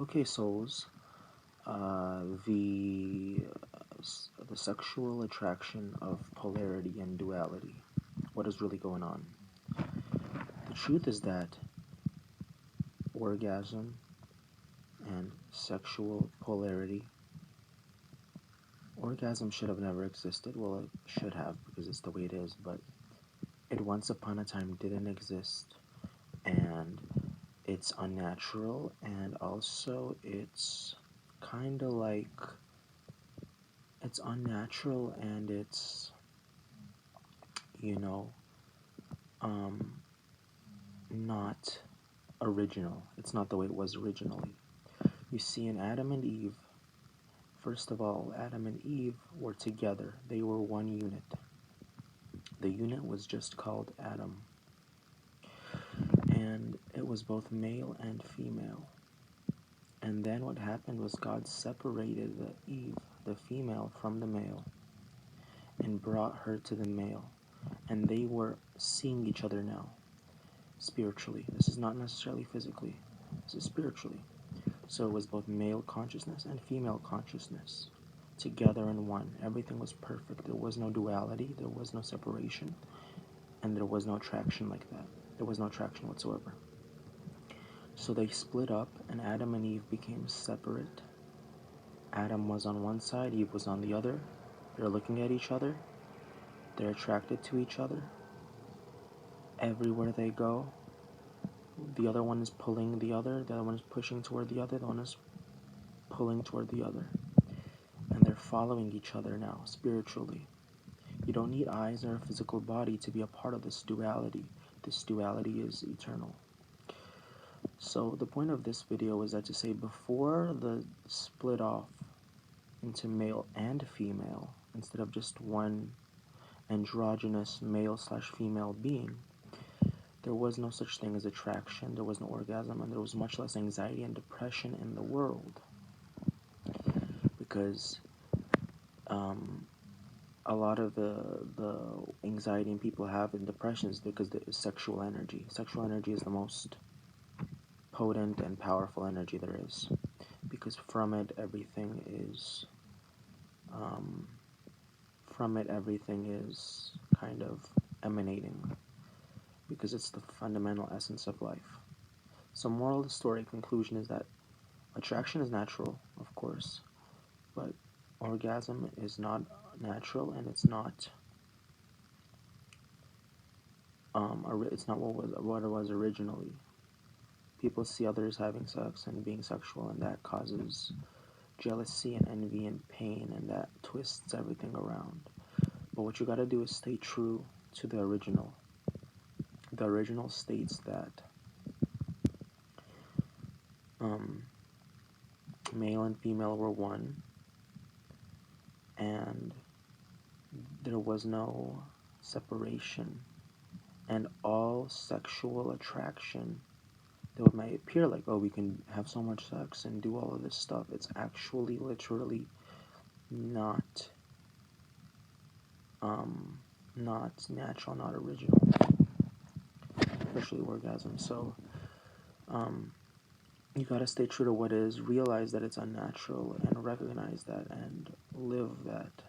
Okay, souls. The the sexual attraction of polarity and duality. What is really going on? The truth is that orgasm and sexual polarity. Orgasm should have never existed. Well, it should have because it's the way it is, but it once upon a time didn't exist, and it's unnatural, and also kind of like it's unnatural, and it's you know um not original. It's not the way it was originally. You see, in Adam and Eve, first of all, Adam and Eve were together. They were one unit. The unit was just called Adam, and it was both male and female. And then what happened was God separated the Eve, the female, from the male and brought her to the male. And they were seeing each other now, spiritually. This is not necessarily physically, this is spiritually. So it was both male consciousness and female consciousness together in one. Everything was perfect. There was no duality, there was no separation, and there was no attraction like that. There was no attraction whatsoever. So they split up, and Adam and Eve became separate. Adam was on one side, Eve was on the other. They're looking at each other, they're attracted to each other. Everywhere they go, the other one is pulling the other one is pushing toward the other one is pulling toward the other. And they're following each other now, spiritually. You don't need eyes or a physical body to be a part of this duality. This duality is eternal. So the point of this video is that to say before the split off into male and female, instead of just one androgynous male/female being, there was no such thing as attraction, there was no orgasm, and there was much less anxiety and depression in the world. Because a lot of the anxiety people have and depression is because there is sexual energy. Sexual energy is the most potent and powerful energy there is, because from it everything is kind of emanating, because it's the fundamental essence of life. So moral of the story conclusion is that attraction is natural, of course, but orgasm is not natural, and it's not what it was originally. People see others having sex and being sexual, and that causes jealousy and envy and pain, and that twists everything around. But what you gotta do is stay true to the original. The original states that male and female were one, and there was no separation, and all sexual attraction, though it might appear like, oh, we can have so much sex and do all of this stuff, it's actually literally not natural, not original, especially orgasm. So you gotta stay true to what is, realize that it's unnatural, and recognize that, and live that,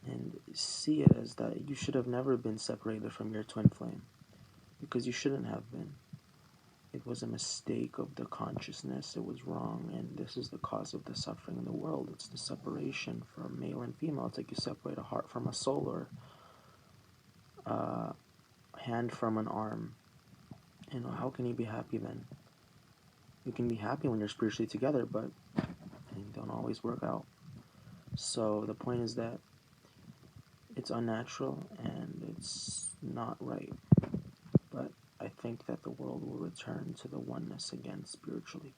and see it as that you should have never been separated from your twin flame, because you shouldn't have been. It was a mistake of the consciousness, it was wrong, and this is the cause of the suffering in the world. It's the separation from male and female. It's like you separate a heart from a soul, or a hand from an arm. You know, how can you be happy then? You can be happy when you're spiritually together, but they don't always work out. So the point is that it's unnatural and it's not right. But I think that the world will return to the oneness again spiritually.